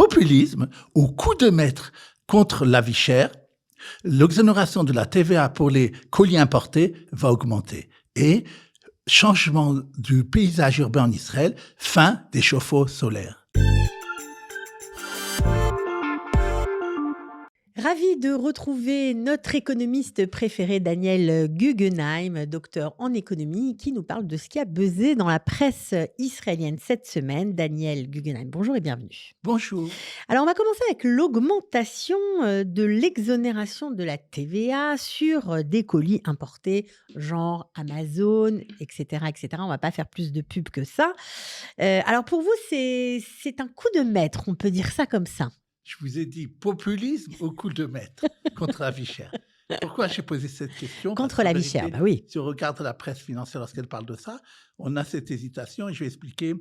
populisme au coup de maître contre la vie chère, l'exonération de la TVA pour les colis importés va augmenter. Et changement du paysage urbain en Israël, fin des chauffe-eau solaires. Ravi de retrouver notre économiste préféré, Daniel Guggenheim, docteur en économie, qui nous parle de ce qui a buzzé dans la presse israélienne cette semaine. Daniel Guggenheim, bonjour et bienvenue. Bonjour. Alors, on va commencer avec l'augmentation de l'exonération de la TVA sur des colis importés, genre Amazon, etc., etc. On ne va pas faire plus de pub que ça. Alors, pour vous, c'est un coup de maître, on peut dire ça comme ça. Je vous ai dit populisme au coup de maître contre la vie chère. Pourquoi j'ai posé cette question? Contre la vie chère, bah oui. Si on regarde la presse financière lorsqu'elle parle de ça, on a cette hésitation et je vais expliquer,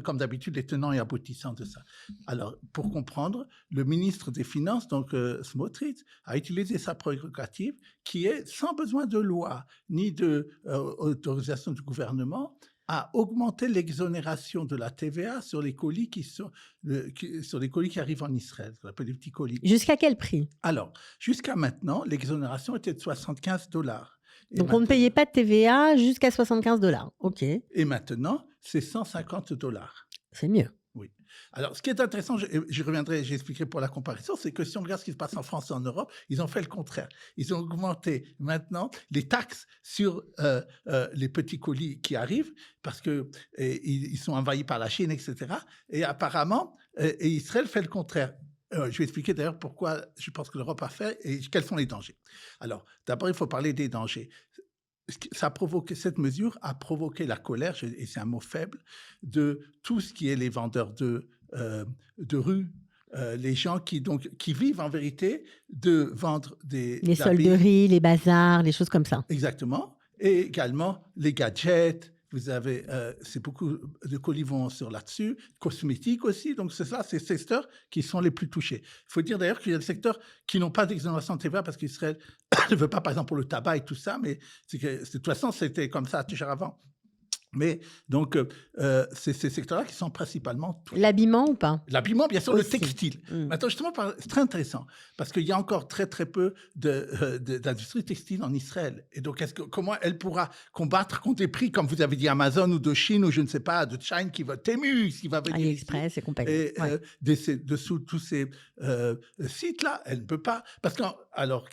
comme d'habitude, les tenants et aboutissants de ça. Alors, pour comprendre, le ministre des Finances, donc Smotrich, a utilisé sa prérogative qui est sans besoin de loi ni d'autorisation du gouvernement, à augmenter l'exonération de la TVA sur les colis sur les colis qui arrivent en Israël, ce qu'on appelle les petits colis. Jusqu'à quel prix? Alors, jusqu'à maintenant, l'exonération était de $75. Donc, on ne payait pas de TVA jusqu'à $75. OK. Et maintenant, c'est $150. C'est mieux. Oui. Alors, ce qui est intéressant, j'y reviendrai, j'expliquerai pour la comparaison, c'est que si on regarde ce qui se passe en France et en Europe, ils ont fait le contraire. Ils ont augmenté maintenant les taxes sur les petits colis qui arrivent parce qu'ils sont envahis par la Chine, etc. Et apparemment, Israël fait le contraire. Je vais expliquer d'ailleurs pourquoi je pense que l'Europe a fait et quels sont les dangers. Alors, d'abord, il faut parler des dangers. Cette mesure a provoqué la colère, et c'est un mot faible, de tout ce qui est les vendeurs de rue, les gens qui vivent en vérité de vendre les solderies, les bazars, les choses comme ça. Exactement. Et également les gadgets. Vous avez, c'est beaucoup de colis vont sur là-dessus, cosmétiques aussi. Donc, c'est ces secteurs qui sont les plus touchés. Il faut dire d'ailleurs qu'il y a des secteurs qui n'ont pas d'exonération de TVA parce qu'Israël ne veut pas, par exemple, pour le tabac et tout ça, mais de toute façon, c'était comme ça toujours avant. Mais donc, c'est ces secteurs-là qui sont principalement touchés. L'habillement ou pas? L'habillement, bien sûr, aussi. Le textile. Maintenant, justement, c'est très intéressant parce qu'il y a encore très, très peu d'industrie textile en Israël. Et donc, comment elle pourra combattre contre des prix, comme vous avez dit, Amazon ou de Chine ou je ne sais pas, de Chine Temu, qui va venir AliExpress et compagnie. Et dessous tous ces sites-là, elle ne peut pas. Parce que, alors,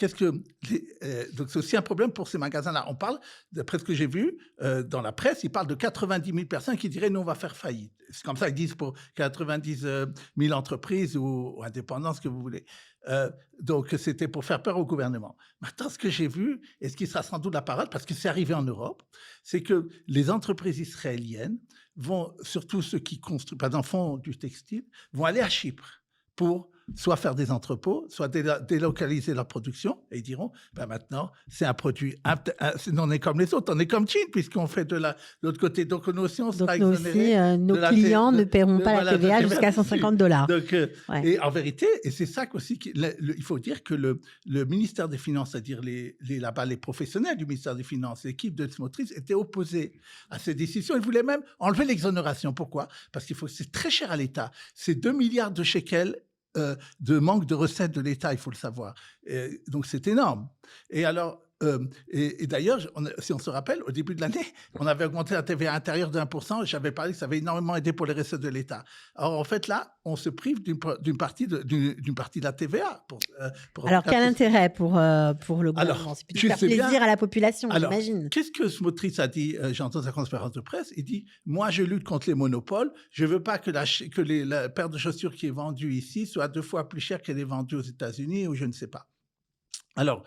donc, c'est aussi un problème pour ces magasins-là. On parle, d'après ce que j'ai vu dans la presse, ils parlent de 90 000 personnes qui diraient « nous, on va faire faillite ». C'est comme ça qu'ils disent pour 90 000 entreprises ou indépendances que vous voulez. Donc, c'était pour faire peur au gouvernement. Maintenant, ce que j'ai vu, et ce qui sera sans doute la parole, parce que c'est arrivé en Europe, c'est que les entreprises israéliennes vont, surtout ceux qui construisent, par exemple, font du textile, vont aller à Chypre pour soit faire des entrepôts, soit délocaliser leur production, et ils diront, maintenant, c'est un produit, on est comme les autres, on est comme Chine, puisqu'on fait de l'autre côté. Donc, nous aussi, on sera exonérés. Nos clients ne paieront pas la TVA jusqu'à $150. Donc, et en vérité, et c'est ça aussi, il faut dire que le ministère des Finances, c'est-à-dire là-bas, les professionnels du ministère des Finances, l'équipe de Smotrich, étaient opposés à ces décisions. Ils voulaient même enlever l'exonération. Pourquoi? Parce c'est très cher à l'État. C'est 2 milliards de shekels de manque de recettes de l'État, il faut le savoir. Donc, c'est énorme. Et alors, et d'ailleurs, si on se rappelle, au début de l'année, on avait augmenté la TVA intérieure de 1%. J'avais parlé que ça avait énormément aidé pour les recettes de l'État. Alors, en fait, là, on se prive d'une partie de la TVA. Alors, quel intérêt pour le gouvernement? C'est plutôt faire plaisir à la population, j'imagine. Qu'est-ce que Smotrich a dit? J'entends sa conférence de presse. Il dit, moi, je lutte contre les monopoles. Je ne veux pas que la paire de chaussures qui est vendue ici soit 2 fois plus chère qu'elle est vendue aux États-Unis ou je ne sais pas. Alors,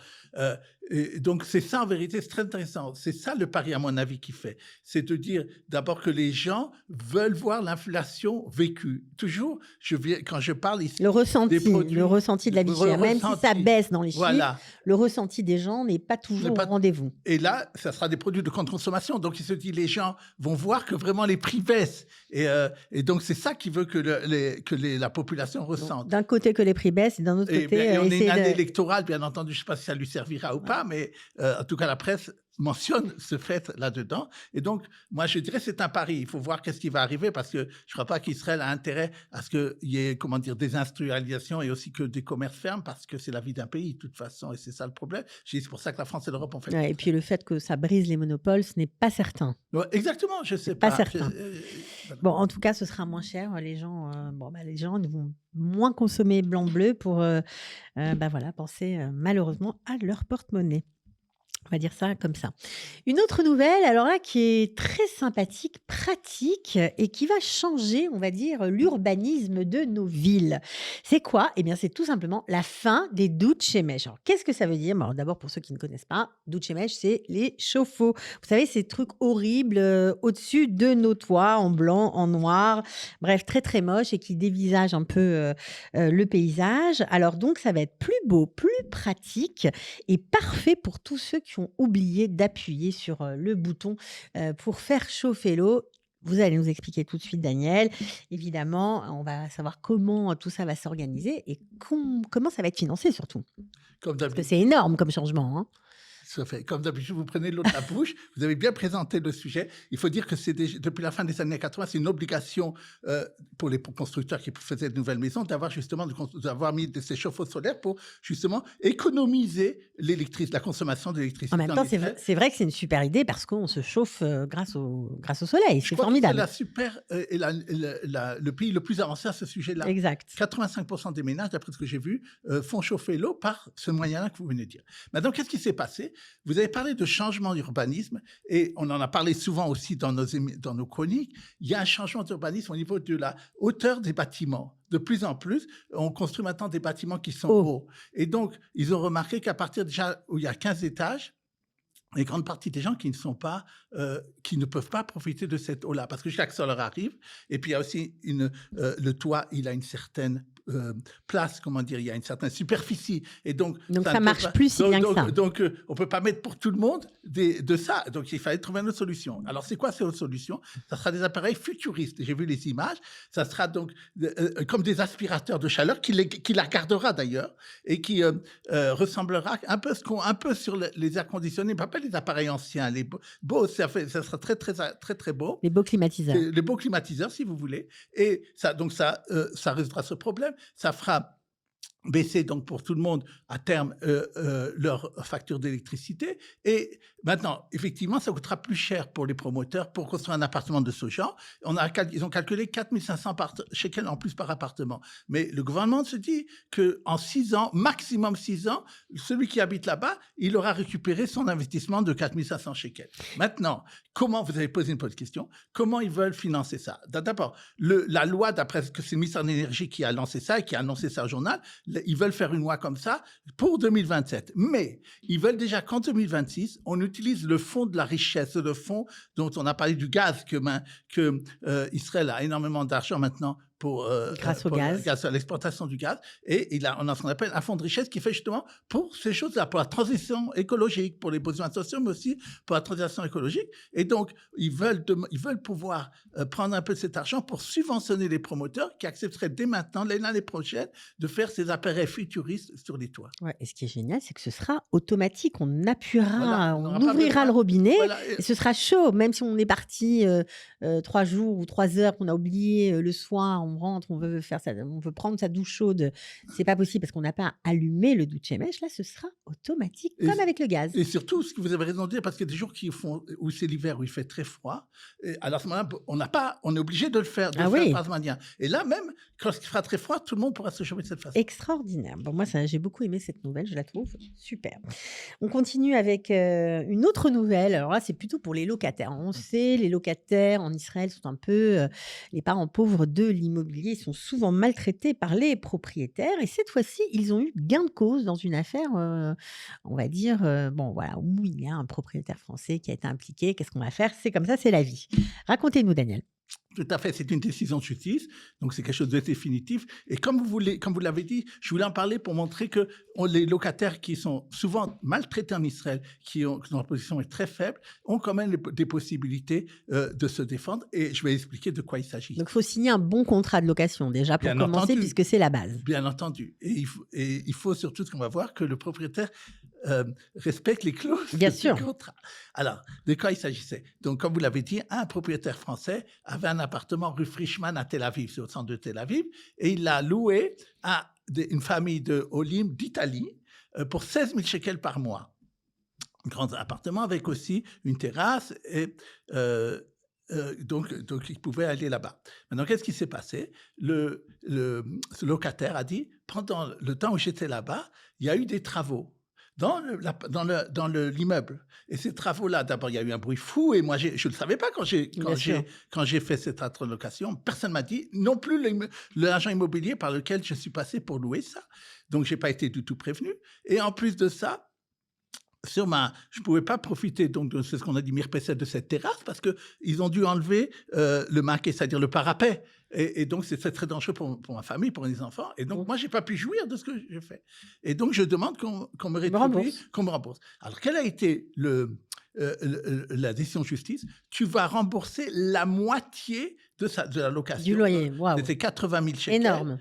donc c'est ça en vérité, c'est très intéressant. C'est ça le pari à mon avis qui fait. C'est de dire d'abord que les gens veulent voir l'inflation vécue. Toujours, quand je parle ici le ressenti de la vie chère, même si ça baisse dans les chiffres, le ressenti des gens n'est pas toujours au rendez-vous. Et là, ça sera des produits de grande consommation. Donc, il se dit, les gens vont voir que vraiment les prix baissent. Et donc, c'est ça qui veut que la population ressente. D'un côté que les prix baissent et d'un autre côté... Et on est une année électorale, bien entendu. Je ne sais pas si ça lui servira ou pas, mais en tout cas, la presse mentionne ce fait là-dedans. Et donc, moi, je dirais c'est un pari. Il faut voir qu'est-ce qui va arriver parce que je ne crois pas qu'Israël a intérêt à ce qu'il y ait, comment dire, des industrialisations et aussi que des commerces ferment parce que c'est la vie d'un pays, de toute façon. Et c'est ça le problème. C'est pour ça que la France et l'Europe ont fait. Ouais, et puis le fait que ça brise les monopoles, ce n'est pas certain. Ouais, exactement, je ne sais Pas pas. certain. Bon, en tout cas, ce sera moins cher. Les gens, les gens vont moins consommer blanc-bleu pour voilà, penser malheureusement à leur porte-monnaie. On va dire ça comme ça. Une autre nouvelle, alors là, qui est très sympathique, pratique et qui va changer, on va dire, l'urbanisme de nos villes. C'est quoi? Eh bien, c'est tout simplement la fin des douches-méches. Alors, qu'est-ce que ça veut dire? Bon, alors, d'abord, pour ceux qui ne connaissent pas, douches-méches, c'est les chauffe-eau. Vous savez, ces trucs horribles au-dessus de nos toits, en blanc, en noir, bref, très très moche et qui dévisagent un peu le paysage. Alors donc, ça va être plus beau, plus pratique et parfait pour tous ceux qui ont oublié d'appuyer sur le bouton pour faire chauffer l'eau. Vous allez nous expliquer tout de suite, Daniel. Évidemment, on va savoir comment tout ça va s'organiser et comment ça va être financé surtout. Comme Parce que d'habitude. c'est énorme comme changement. Hein. Ça fait. Comme d'habitude, vous prenez de l'eau de la bouche, vous avez bien présenté le sujet. Il faut dire que depuis la fin des années 80, c'est une obligation pour les constructeurs qui faisaient de nouvelles maisons d'avoir justement d'avoir mis ces chauffe-eau solaires pour justement économiser la consommation d'électricité. En même temps, c'est vrai que c'est une super idée parce qu'on se chauffe grâce au soleil. C'est formidable. Le pays le plus avancé à ce sujet-là. Exact. 85% des ménages, d'après ce que j'ai vu, font chauffer l'eau par ce moyen-là que vous venez de dire. Maintenant, qu'est-ce qui s'est passé? Vous avez parlé de changement d'urbanisme et on en a parlé souvent aussi dans nos chroniques. Il y a un changement d'urbanisme au niveau de la hauteur des bâtiments. De plus en plus, on construit maintenant des bâtiments qui sont hauts. Et donc, ils ont remarqué qu'à partir déjà où il y a 15 étages, une grande partie des gens qui ne peuvent pas profiter de cette eau-là parce que chaque sol leur arrive. Et puis, il y a aussi le toit, il a une certaine place, comment dire, il y a une certaine superficie. Et donc ça marche plus si bien que ça. Donc, on ne peut pas mettre pour tout le monde de ça. Donc, il fallait trouver une autre solution. Alors, c'est quoi cette autre solution? Ça sera des appareils futuristes. J'ai vu les images. Ça sera donc comme des aspirateurs de chaleur qui la gardera d'ailleurs et qui ressemblera un peu sur les airs conditionnés, pas les appareils anciens, les beaux, ça sera très, très, très, très beau. Les beaux climatiseurs. Les beaux climatiseurs, si vous voulez. Et ça résoudra ce problème. Ça fera baisser donc pour tout le monde à terme leur facture d'électricité. Et maintenant, effectivement, ça coûtera plus cher pour les promoteurs pour construire un appartement de ce genre. Ils ont calculé 4 500 shekels en plus par appartement. Mais le gouvernement se dit qu'en 6 ans, maximum 6 ans, celui qui habite là-bas, il aura récupéré son investissement de 4 500 shekels. Maintenant, vous avez posé une bonne question, comment ils veulent financer ça? D'abord, la loi, d'après ce que c'est le ministère de l'Énergie qui a lancé ça et qui a annoncé ça au journal, ils veulent faire une loi comme ça pour 2027. Mais ils veulent déjà qu'en 2026, on utilise le fonds de la richesse, le fonds dont on a parlé du gaz, que Israël a énormément d'argent maintenant grâce au gaz. Grâce à l'exportation du gaz. Et on a ce qu'on appelle un fonds de richesse qui fait justement pour ces choses-là, pour la transition écologique, pour les besoins sociaux, mais aussi pour la transition écologique. Et donc, ils veulent pouvoir prendre un peu de cet argent pour subventionner les promoteurs qui accepteraient dès maintenant, l'année prochaine, de faire ces appareils futuristes sur les toits. Ouais, et ce qui est génial, c'est que ce sera automatique. On appuiera, Voilà, on ouvrira le robinet et ce sera chaud. Même si on est parti 3 jours ou 3 heures, qu'on a oublié le soir, on rentre, on veut prendre sa douche chaude. C'est pas possible parce qu'on n'a pas allumé le douche-mèche. Là, ce sera automatique, comme avec le gaz. Et surtout, ce que vous avez raison de dire, parce qu'il y a des jours où c'est l'hiver, où il fait très froid. Et alors à ce moment-là, on est obligé de le faire, par manière. Et là, même quand il fera très froid, tout le monde pourra se chauffer de cette façon. Extraordinaire. Bon, moi, j'ai beaucoup aimé cette nouvelle. Je la trouve super. On continue avec une autre nouvelle. Alors là, c'est plutôt pour les locataires. On sait, les locataires en Israël sont un peu les parents pauvres de l'immobilier. Ils sont souvent maltraités par les propriétaires. Et cette fois-ci, ils ont eu gain de cause dans une affaire, on va dire, où il y a un propriétaire français qui a été impliqué. Qu'est-ce qu'on va faire? C'est comme ça, c'est la vie. Racontez-nous, Daniel. Tout à fait, c'est une décision de justice, donc c'est quelque chose de définitif. Et comme vous l'avez dit, je voulais en parler pour montrer que les locataires qui sont souvent maltraités en Israël, dont la position est très faible, ont quand même des possibilités de se défendre. Et je vais expliquer de quoi il s'agit. Donc, il faut signer un bon contrat de location déjà pour commencer, puisque c'est la base. Bien entendu. Et il faut surtout ce qu'on va voir, que le propriétaire respecte les clauses Bien du sûr. contrat. Alors, de quoi il s'agissait? Donc, comme vous l'avez dit, un propriétaire français avait un appartement rue Frischmann à Tel Aviv, c'est au centre de Tel Aviv, et il l'a loué à une famille de Olim d'Italie pour 16 000 shekels par mois. Un grand appartement avec aussi une terrasse et donc il pouvait aller là-bas. Maintenant, qu'est-ce qui s'est passé? Ce locataire a dit, pendant le temps où j'étais là-bas, il y a eu des travaux dans l'immeuble. Et ces travaux-là, d'abord, il y a eu un bruit fou et moi, je ne le savais pas Bien sûr. quand j'ai fait cette interlocution. Personne ne m'a dit, non plus l'agent immobilier par lequel je suis passé pour louer ça. Donc, je n'ai pas été du tout prévenu. Et en plus de ça, je ne pouvais pas profiter donc de ce qu'on a dit mirpesset de cette terrasse parce qu'ils ont dû enlever le maquet, c'est-à-dire le parapet. Et donc, c'est très dangereux pour ma famille, pour les enfants. Et donc, moi, je n'ai pas pu jouir de ce que j'ai fait. Et donc, je demande qu'on me rétribue, Rembourse. qu'on me rembourse. Alors, quelle a été la décision de justice? Tu vas rembourser la moitié de la location. Du loyer, waouh. C'était 80 000 shekels. Énorme.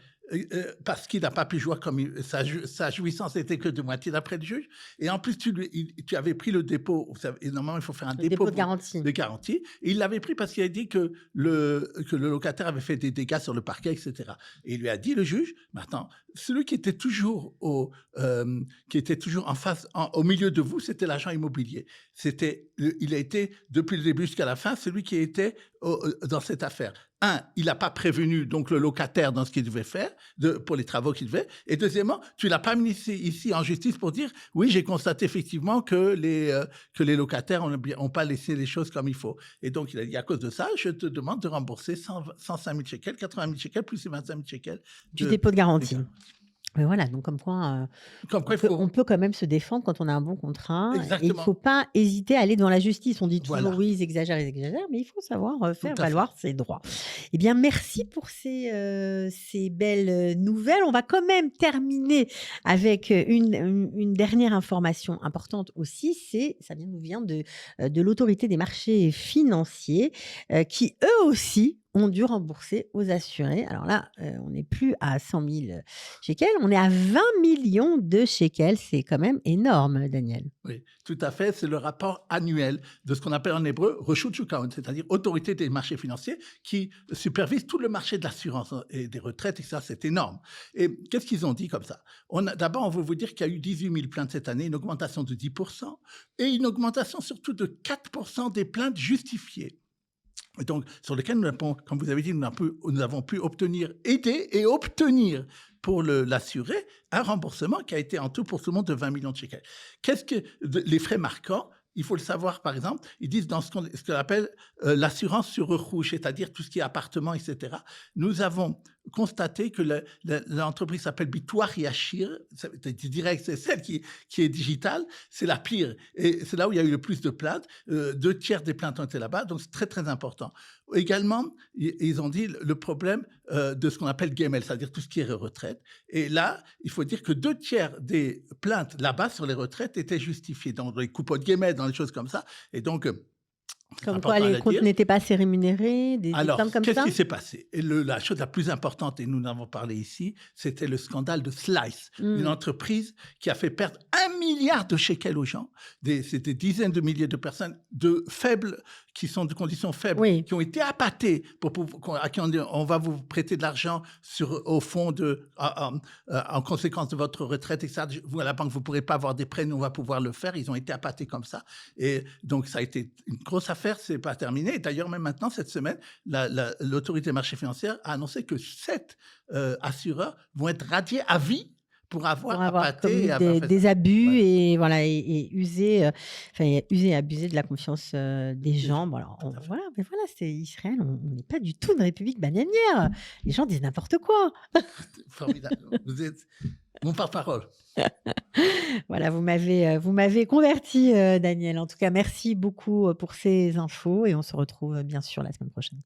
Parce qu'il n'a pas pu jouir comme sa jouissance n'était que de moitié d'après le juge. Et en plus, tu avais pris le dépôt. Vous savez, et normalement, il faut faire un dépôt de garantie. De garantie. Et il l'avait pris parce qu'il a dit que le locataire avait fait des dégâts sur le parquet, etc. Et il lui a dit, le juge, maintenant, celui qui était toujours en face, au milieu de vous, c'était l'agent immobilier. Il a été, depuis le début jusqu'à la fin, celui qui était dans cette affaire. Il n'a pas prévenu donc le locataire dans ce qu'il devait faire pour les travaux qu'il devait. Et deuxièmement, tu l'as pas mis ici en justice pour dire oui, j'ai constaté effectivement que les locataires n'ont pas laissé les choses comme il faut. Et donc il a dit à cause de ça, je te demande de rembourser 105 000 shekels, 80 000 shekels plus les 25 000 shekels Du dépôt de garantie. Mais voilà, donc comme quoi, on peut quand même se défendre quand on a un bon contrat. Exactement. Et il ne faut pas hésiter à aller devant la justice. On dit toujours Voilà. oui, ils exagèrent, mais il faut savoir faire valoir ses droits. Eh bien, merci pour ces belles nouvelles. On va quand même terminer avec une dernière information importante aussi. Ça nous vient de l'autorité des marchés financiers qui, eux aussi, ont dû rembourser aux assurés. Alors là, on n'est plus à 100 000 shekels, on est à 20 millions de shekels. C'est quand même énorme, Daniel. Oui, tout à fait. C'est le rapport annuel de ce qu'on appelle en hébreu Reshut Shuk Hahon, c'est-à-dire autorité des marchés financiers qui supervise tout le marché de l'assurance et des retraites, et ça, c'est énorme. Et qu'est-ce qu'ils ont dit comme ça? D'abord, on veut vous dire qu'il y a eu 18 000 plaintes cette année, une augmentation de 10% et une augmentation surtout de 4% des plaintes justifiées. Donc, sur lesquels comme vous avez dit, nous avons pu aider et obtenir pour l'assuré un remboursement qui a été en tout pour tout le monde de 20 millions de shekels. Qu'est-ce que les frais marquants? Il faut le savoir, par exemple, ils disent dans ce qu'on appelle l'assurance sur rouge, c'est-à-dire tout ce qui est appartement, etc. Nous avons constaté que l'entreprise s'appelle Bitoir Yashir, direct, c'est celle qui est digitale, c'est la pire. Et c'est là où il y a eu le plus de plaintes. 2/3 des plaintes ont été là-bas, donc c'est très, très important. Également, ils ont dit le problème de ce qu'on appelle Gemel, c'est-à-dire tout ce qui est retraite. Et là, il faut dire que 2/3 des plaintes là-bas sur les retraites étaient justifiées, dans les coupons de Gemel, dans les choses comme ça. Et donc, comme quoi les comptes n'étaient pas assez rémunérés, des alors, comme ça. qu'est-ce qui s'est passé? Et la chose la plus importante, et nous en avons parlé ici, c'était le scandale de Slice, une entreprise qui a fait perdre 1 milliard de shekels aux gens. C'est des dizaines de milliers de personnes qui sont de conditions faibles, qui ont été appâtées à qui on va vous prêter de l'argent au fond en conséquence de votre retraite, et ça, vous à la banque, vous ne pourrez pas avoir des prêts, nous on va pouvoir le faire. Ils ont été appâtés comme ça. Et donc, ça a été une grosse affaire, c'est pas terminé. Et d'ailleurs, même maintenant, cette semaine, l'autorité des marchés financiers a annoncé que 7 assureurs vont être radiés à vie pour avoir appâté des abus et voilà et user et abuser de la confiance des gens. Bon, alors, mais voilà, c'est Israël, on n'est pas du tout une république bananière. Les gens disent n'importe quoi. Formidable. Vous êtes mon porte-parole. Voilà, vous m'avez converti, Daniel. En tout cas, merci beaucoup pour ces infos et on se retrouve bien sûr la semaine prochaine.